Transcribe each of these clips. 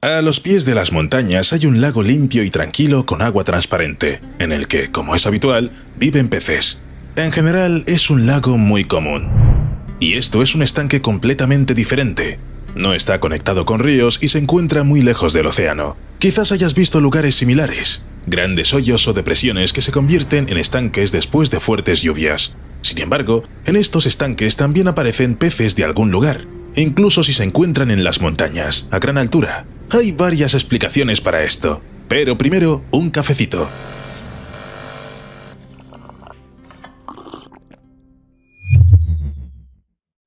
A los pies de las montañas hay un lago limpio y tranquilo con agua transparente, en el que, como es habitual, viven peces. En general, es un lago muy común. Y esto es un estanque completamente diferente. No está conectado con ríos y se encuentra muy lejos del océano. Quizás hayas visto lugares similares, grandes hoyos o depresiones que se convierten en estanques después de fuertes lluvias. Sin embargo, en estos estanques también aparecen peces de algún lugar, incluso si se encuentran en las montañas, a gran altura. Hay varias explicaciones para esto, pero primero un cafecito.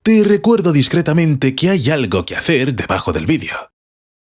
Te recuerdo discretamente que hay algo que hacer debajo del vídeo.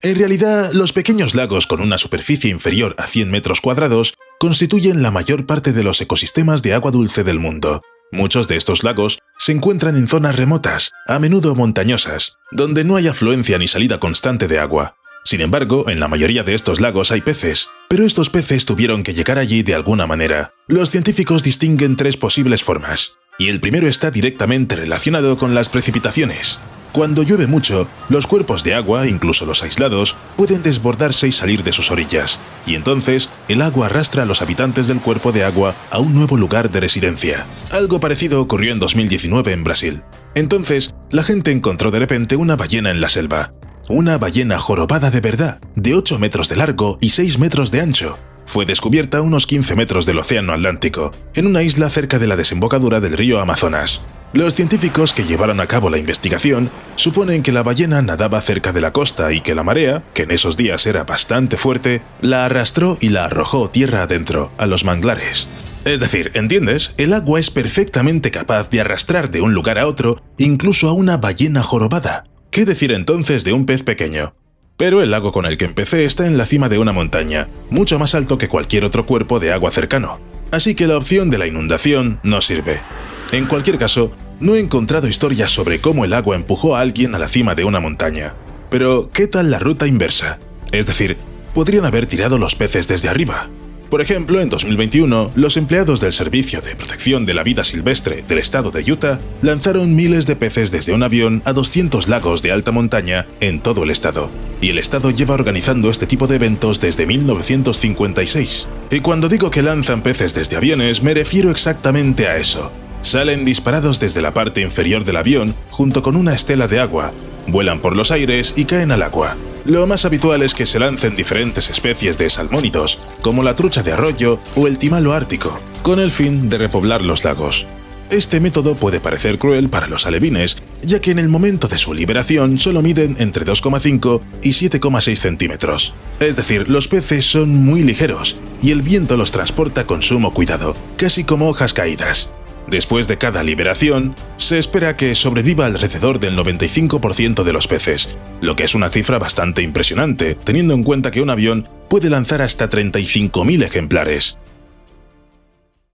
En realidad, los pequeños lagos con una superficie inferior a 100 metros cuadrados constituyen la mayor parte de los ecosistemas de agua dulce del mundo. Muchos de estos lagos se encuentran en zonas remotas, a menudo montañosas, donde no hay afluencia ni salida constante de agua. Sin embargo, en la mayoría de estos lagos hay peces, pero estos peces tuvieron que llegar allí de alguna manera. Los científicos distinguen tres posibles formas, y el primero está directamente relacionado con las precipitaciones. Cuando llueve mucho, los cuerpos de agua, incluso los aislados, pueden desbordarse y salir de sus orillas, y entonces el agua arrastra a los habitantes del cuerpo de agua a un nuevo lugar de residencia. Algo parecido ocurrió en 2019 en Brasil. Entonces, la gente encontró de repente una ballena en la selva. Una ballena jorobada de verdad, de 8 metros de largo y 6 metros de ancho. Fue descubierta a unos 15 metros del Océano Atlántico, en una isla cerca de la desembocadura del río Amazonas. Los científicos que llevaron a cabo la investigación suponen que la ballena nadaba cerca de la costa y que la marea, que en esos días era bastante fuerte, la arrastró y la arrojó tierra adentro, a los manglares. Es decir, ¿entiendes? El agua es perfectamente capaz de arrastrar de un lugar a otro, incluso a una ballena jorobada. ¿Qué decir entonces de un pez pequeño? Pero el lago con el que empecé está en la cima de una montaña, mucho más alto que cualquier otro cuerpo de agua cercano. Así que la opción de la inundación no sirve. En cualquier caso, no he encontrado historias sobre cómo el agua empujó a alguien a la cima de una montaña. Pero, ¿qué tal la ruta inversa? Es decir, podrían haber tirado los peces desde arriba. Por ejemplo, en 2021, los empleados del Servicio de Protección de la Vida Silvestre del estado de Utah lanzaron miles de peces desde un avión a 200 lagos de alta montaña en todo el estado. Y el estado lleva organizando este tipo de eventos desde 1956. Y cuando digo que lanzan peces desde aviones, me refiero exactamente a eso. Salen disparados desde la parte inferior del avión junto con una estela de agua, vuelan por los aires y caen al agua. Lo más habitual es que se lancen diferentes especies de salmónidos, como la trucha de arroyo o el timalo ártico, con el fin de repoblar los lagos. Este método puede parecer cruel para los alevines, ya que en el momento de su liberación solo miden entre 2,5 y 7,6 centímetros. Es decir, los peces son muy ligeros, y el viento los transporta con sumo cuidado, casi como hojas caídas. Después de cada liberación, se espera que sobreviva alrededor del 95% de los peces, lo que es una cifra bastante impresionante, teniendo en cuenta que un avión puede lanzar hasta 35.000 ejemplares.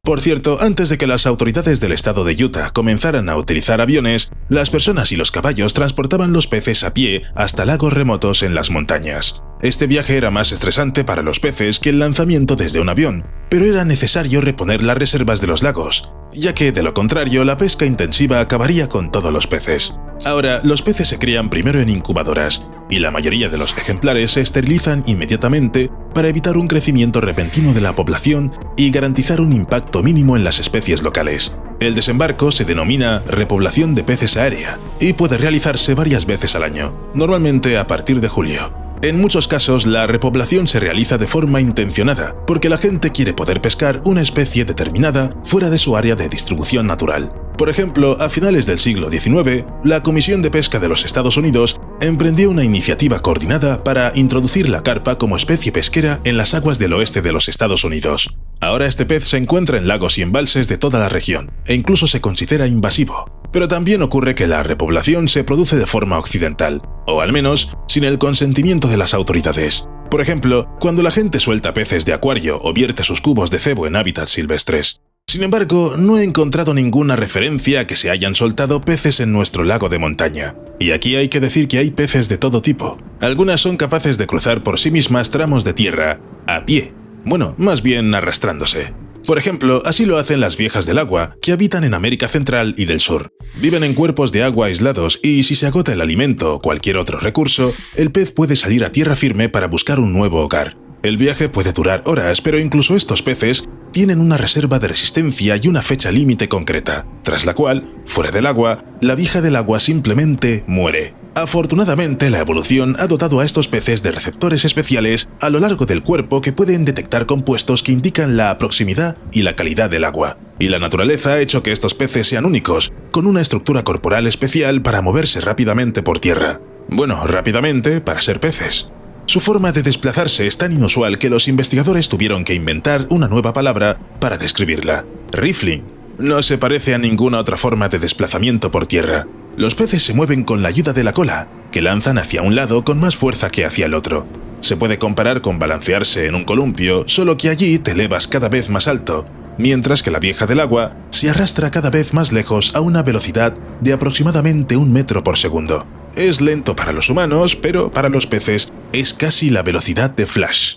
Por cierto, antes de que las autoridades del estado de Utah comenzaran a utilizar aviones, las personas y los caballos transportaban los peces a pie hasta lagos remotos en las montañas. Este viaje era más estresante para los peces que el lanzamiento desde un avión, pero era necesario reponer las reservas de los lagos, ya que de lo contrario la pesca intensiva acabaría con todos los peces. Ahora, los peces se crían primero en incubadoras, y la mayoría de los ejemplares se esterilizan inmediatamente para evitar un crecimiento repentino de la población y garantizar un impacto mínimo en las especies locales. El desembarco se denomina repoblación de peces aérea y puede realizarse varias veces al año, normalmente a partir de julio. En muchos casos, la repoblación se realiza de forma intencionada, porque la gente quiere poder pescar una especie determinada fuera de su área de distribución natural. Por ejemplo, a finales del siglo XIX, la Comisión de Pesca de los Estados Unidos emprendió una iniciativa coordinada para introducir la carpa como especie pesquera en las aguas del oeste de los Estados Unidos. Ahora este pez se encuentra en lagos y embalses de toda la región, e incluso se considera invasivo. Pero también ocurre que la repoblación se produce de forma accidental, o al menos sin el consentimiento de las autoridades. Por ejemplo, cuando la gente suelta peces de acuario o vierte sus cubos de cebo en hábitats silvestres. Sin embargo, no he encontrado ninguna referencia a que se hayan soltado peces en nuestro lago de montaña. Y aquí hay que decir que hay peces de todo tipo. Algunas son capaces de cruzar por sí mismas tramos de tierra, a pie. Bueno, más bien arrastrándose. Por ejemplo, así lo hacen las viejas del agua, que habitan en América Central y del Sur. Viven en cuerpos de agua aislados y si se agota el alimento o cualquier otro recurso, el pez puede salir a tierra firme para buscar un nuevo hogar. El viaje puede durar horas, pero incluso estos peces tienen una reserva de resistencia y una fecha límite concreta, tras la cual, fuera del agua, la vieja del agua simplemente muere. Afortunadamente, la evolución ha dotado a estos peces de receptores especiales a lo largo del cuerpo que pueden detectar compuestos que indican la proximidad y la calidad del agua. Y la naturaleza ha hecho que estos peces sean únicos, con una estructura corporal especial para moverse rápidamente por tierra. Bueno, rápidamente para ser peces. Su forma de desplazarse es tan inusual que los investigadores tuvieron que inventar una nueva palabra para describirla: riffling. No se parece a ninguna otra forma de desplazamiento por tierra. Los peces se mueven con la ayuda de la cola, que lanzan hacia un lado con más fuerza que hacia el otro. Se puede comparar con balancearse en un columpio, solo que allí te elevas cada vez más alto, mientras que la vieja del agua se arrastra cada vez más lejos a una velocidad de aproximadamente 1 metro por segundo. Es lento para los humanos, pero para los peces es casi la velocidad de Flash.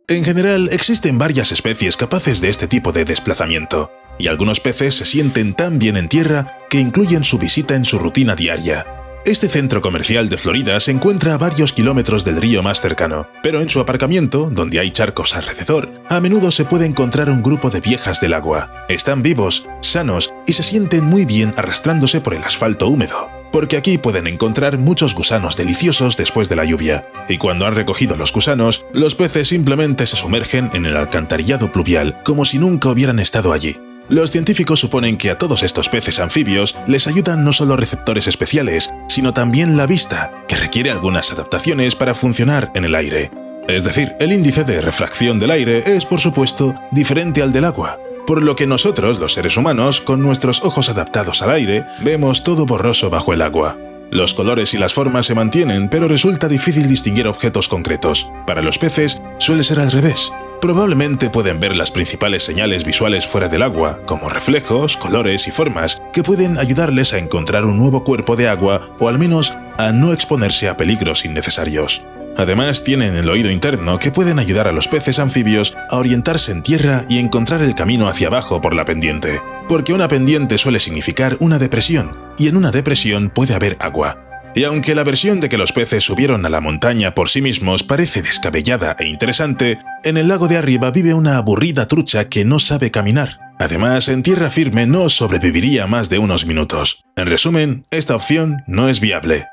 En general, existen varias especies capaces de este tipo de desplazamiento, y algunos peces se sienten tan bien en tierra que incluyen su visita en su rutina diaria. Este centro comercial de Florida se encuentra a varios kilómetros del río más cercano, pero en su aparcamiento, donde hay charcos alrededor, a menudo se puede encontrar un grupo de viejas del agua. Están vivos, sanos y se sienten muy bien arrastrándose por el asfalto húmedo, porque aquí pueden encontrar muchos gusanos deliciosos después de la lluvia, y cuando han recogido los gusanos, los peces simplemente se sumergen en el alcantarillado pluvial como si nunca hubieran estado allí. Los científicos suponen que a todos estos peces anfibios les ayudan no solo receptores especiales, sino también la vista, que requiere algunas adaptaciones para funcionar en el aire. Es decir, el índice de refracción del aire es, por supuesto, diferente al del agua, por lo que nosotros, los seres humanos, con nuestros ojos adaptados al aire, vemos todo borroso bajo el agua. Los colores y las formas se mantienen, pero resulta difícil distinguir objetos concretos. Para los peces, suele ser al revés. Probablemente pueden ver las principales señales visuales fuera del agua, como reflejos, colores y formas, que pueden ayudarles a encontrar un nuevo cuerpo de agua o al menos a no exponerse a peligros innecesarios. Además, tienen el oído interno que pueden ayudar a los peces anfibios a orientarse en tierra y encontrar el camino hacia abajo por la pendiente, porque una pendiente suele significar una depresión, y en una depresión puede haber agua. Y aunque la versión de que los peces subieron a la montaña por sí mismos parece descabellada e interesante, en el lago de arriba vive una aburrida trucha que no sabe caminar. Además, en tierra firme no sobreviviría más de unos minutos. En resumen, esta opción no es viable.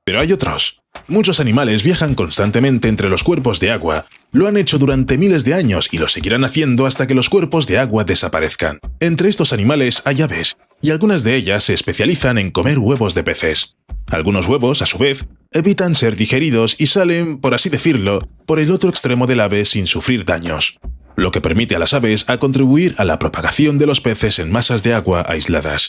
Pero hay otros. Muchos animales viajan constantemente entre los cuerpos de agua. Lo han hecho durante miles de años y lo seguirán haciendo hasta que los cuerpos de agua desaparezcan. Entre estos animales hay aves, y algunas de ellas se especializan en comer huevos de peces. Algunos huevos, a su vez, evitan ser digeridos y salen, por así decirlo, por el otro extremo del ave sin sufrir daños, lo que permite a las aves a contribuir a la propagación de los peces en masas de agua aisladas.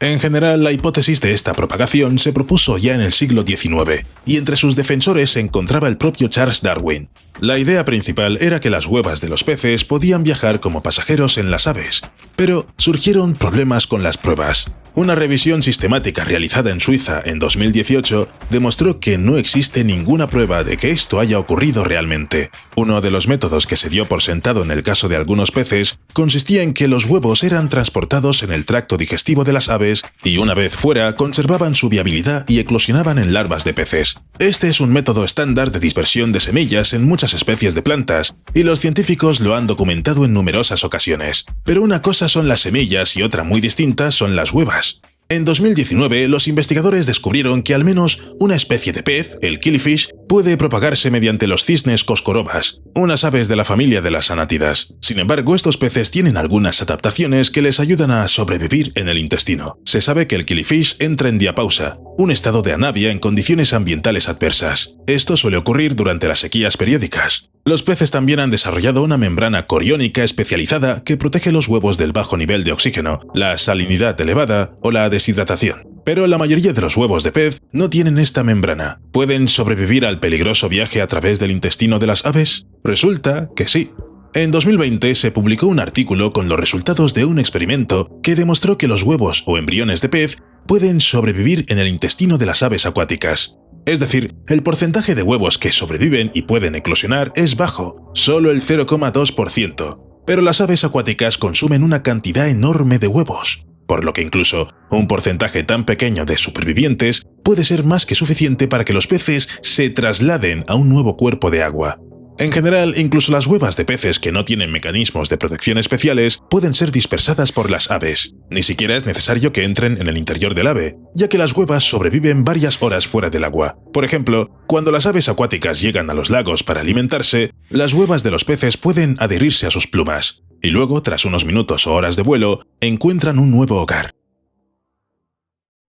En general, la hipótesis de esta propagación se propuso ya en el siglo XIX, y entre sus defensores se encontraba el propio Charles Darwin. La idea principal era que las huevas de los peces podían viajar como pasajeros en las aves, pero surgieron problemas con las pruebas. Una revisión sistemática realizada en Suiza en 2018 demostró que no existe ninguna prueba de que esto haya ocurrido realmente. Uno de los métodos que se dio por sentado en el caso de algunos peces consistía en que los huevos eran transportados en el tracto digestivo de las aves y una vez fuera conservaban su viabilidad y eclosionaban en larvas de peces. Este es un método estándar de dispersión de semillas en muchas especies de plantas y los científicos lo han documentado en numerosas ocasiones. Pero una cosa son las semillas y otra muy distinta son las huevas. En 2019, los investigadores descubrieron que al menos una especie de pez, el killifish, puede propagarse mediante los cisnes coscorobas, unas aves de la familia de las anátidas. Sin embargo, estos peces tienen algunas adaptaciones que les ayudan a sobrevivir en el intestino. Se sabe que el killifish entra en diapausa, un estado de anabia en condiciones ambientales adversas. Esto suele ocurrir durante las sequías periódicas. Los peces también han desarrollado una membrana coriónica especializada que protege los huevos del bajo nivel de oxígeno, la salinidad elevada o la deshidratación. Pero la mayoría de los huevos de pez no tienen esta membrana. ¿Pueden sobrevivir al peligroso viaje a través del intestino de las aves? Resulta que sí. En 2020 se publicó un artículo con los resultados de un experimento que demostró que los huevos o embriones de pez pueden sobrevivir en el intestino de las aves acuáticas. Es decir, el porcentaje de huevos que sobreviven y pueden eclosionar es bajo, solo el 0,2%, pero las aves acuáticas consumen una cantidad enorme de huevos, por lo que incluso un porcentaje tan pequeño de supervivientes puede ser más que suficiente para que los peces se trasladen a un nuevo cuerpo de agua. En general, incluso las huevas de peces que no tienen mecanismos de protección especiales pueden ser dispersadas por las aves. Ni siquiera es necesario que entren en el interior del ave, ya que las huevas sobreviven varias horas fuera del agua. Por ejemplo, cuando las aves acuáticas llegan a los lagos para alimentarse, las huevas de los peces pueden adherirse a sus plumas, y luego, tras unos minutos o horas de vuelo, encuentran un nuevo hogar.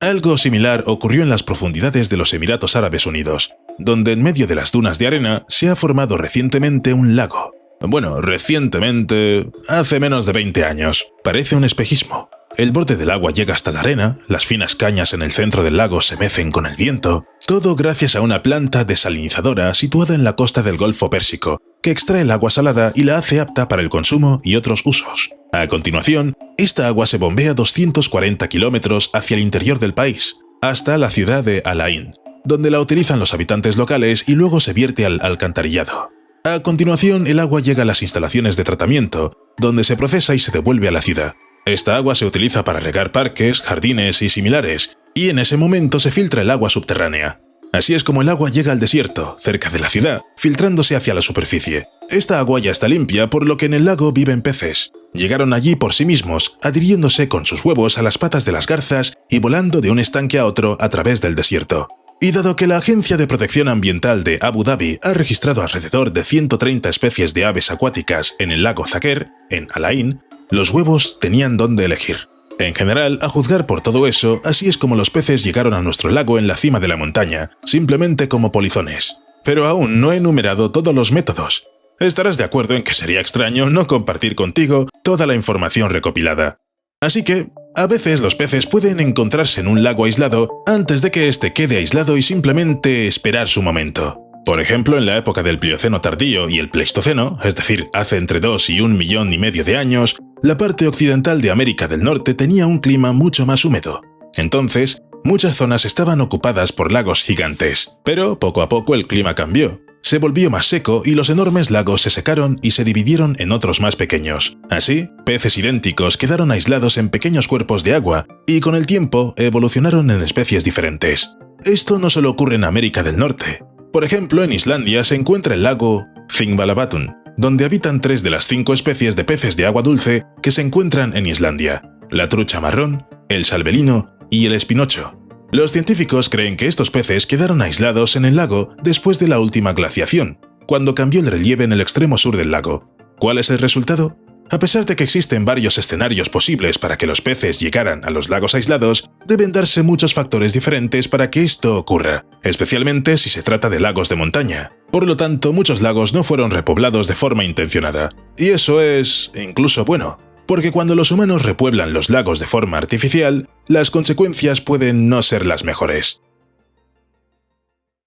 Algo similar ocurrió en las profundidades de los Emiratos Árabes Unidos, donde en medio de las dunas de arena se ha formado recientemente un lago. Bueno, recientemente, hace menos de 20 años. Parece un espejismo. El borde del agua llega hasta la arena, las finas cañas en el centro del lago se mecen con el viento, todo gracias a una planta desalinizadora situada en la costa del Golfo Pérsico, que extrae el agua salada y la hace apta para el consumo y otros usos. A continuación, esta agua se bombea 240 kilómetros hacia el interior del país, hasta la ciudad de Al Ain, donde la utilizan los habitantes locales y luego se vierte al alcantarillado. A continuación, el agua llega a las instalaciones de tratamiento, donde se procesa y se devuelve a la ciudad. Esta agua se utiliza para regar parques, jardines y similares, y en ese momento se filtra el agua subterránea. Así es como el agua llega al desierto, cerca de la ciudad, filtrándose hacia la superficie. Esta agua ya está limpia, por lo que en el lago viven peces. Llegaron allí por sí mismos, adhiriéndose con sus huevos a las patas de las garzas y volando de un estanque a otro a través del desierto. Y dado que la Agencia de Protección Ambiental de Abu Dhabi ha registrado alrededor de 130 especies de aves acuáticas en el lago Zaker, en Al Ain, los huevos tenían dónde elegir. En general, a juzgar por todo eso, así es como los peces llegaron a nuestro lago en la cima de la montaña, simplemente como polizones. Pero aún no he enumerado todos los métodos. Estarás de acuerdo en que sería extraño no compartir contigo toda la información recopilada. Así que, a veces los peces pueden encontrarse en un lago aislado antes de que éste quede aislado y simplemente esperar su momento. Por ejemplo, en la época del Plioceno tardío y el Pleistoceno, es decir, hace entre 2 y 1,5 millones de años, la parte occidental de América del Norte tenía un clima mucho más húmedo. Entonces, muchas zonas estaban ocupadas por lagos gigantes, pero poco a poco el clima cambió. Se volvió más seco y los enormes lagos se secaron y se dividieron en otros más pequeños. Así, peces idénticos quedaron aislados en pequeños cuerpos de agua y con el tiempo evolucionaron en especies diferentes. Esto no solo ocurre en América del Norte. Por ejemplo, en Islandia se encuentra el lago Þingvallavatn, donde habitan 3 de las 5 especies de peces de agua dulce que se encuentran en Islandia: la trucha marrón, el salvelino y el espinocho. Los científicos creen que estos peces quedaron aislados en el lago después de la última glaciación, cuando cambió el relieve en el extremo sur del lago. ¿Cuál es el resultado? A pesar de que existen varios escenarios posibles para que los peces llegaran a los lagos aislados, deben darse muchos factores diferentes para que esto ocurra, especialmente si se trata de lagos de montaña. Por lo tanto, muchos lagos no fueron repoblados de forma intencionada. Y eso es incluso bueno, porque cuando los humanos repueblan los lagos de forma artificial, las consecuencias pueden no ser las mejores.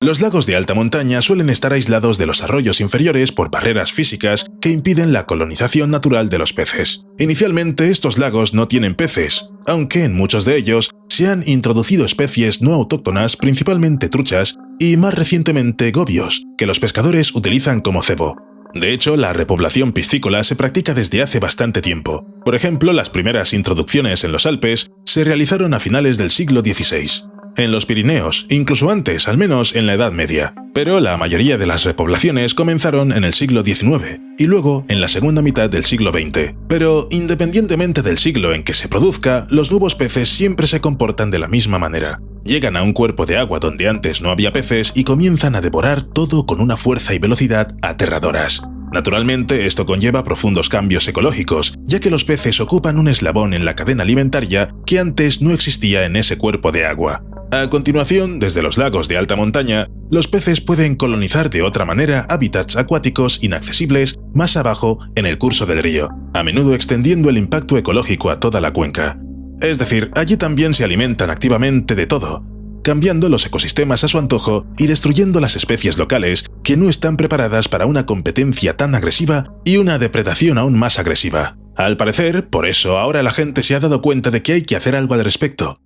Los lagos de alta montaña suelen estar aislados de los arroyos inferiores por barreras físicas que impiden la colonización natural de los peces. Inicialmente, estos lagos no tienen peces, aunque en muchos de ellos se han introducido especies no autóctonas, principalmente truchas, y más recientemente gobios, que los pescadores utilizan como cebo. De hecho, la repoblación piscícola se practica desde hace bastante tiempo. Por ejemplo, las primeras introducciones en los Alpes se realizaron a finales del siglo XVI. En los Pirineos, incluso antes, al menos en la Edad Media. Pero la mayoría de las repoblaciones comenzaron en el siglo XIX y luego en la segunda mitad del siglo XX. Pero independientemente del siglo en que se produzca, los nuevos peces siempre se comportan de la misma manera. Llegan a un cuerpo de agua donde antes no había peces y comienzan a devorar todo con una fuerza y velocidad aterradoras. Naturalmente, esto conlleva profundos cambios ecológicos, ya que los peces ocupan un eslabón en la cadena alimentaria que antes no existía en ese cuerpo de agua. A continuación, desde los lagos de alta montaña, los peces pueden colonizar de otra manera hábitats acuáticos inaccesibles más abajo en el curso del río, a menudo extendiendo el impacto ecológico a toda la cuenca. Es decir, allí también se alimentan activamente de todo, cambiando los ecosistemas a su antojo y destruyendo las especies locales que no están preparadas para una competencia tan agresiva y una depredación aún más agresiva. Al parecer, por eso ahora la gente se ha dado cuenta de que hay que hacer algo al respecto.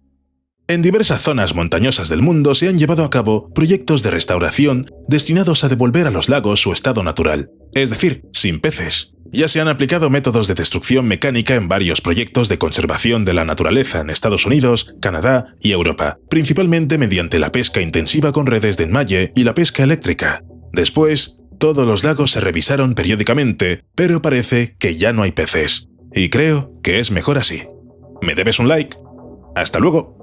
En diversas zonas montañosas del mundo se han llevado a cabo proyectos de restauración destinados a devolver a los lagos su estado natural, es decir, sin peces. Ya se han aplicado métodos de destrucción mecánica en varios proyectos de conservación de la naturaleza en Estados Unidos, Canadá y Europa, principalmente mediante la pesca intensiva con redes de enmalle y la pesca eléctrica. Después, todos los lagos se revisaron periódicamente, pero parece que ya no hay peces. Y creo que es mejor así. ¿Me debes un like? ¡Hasta luego!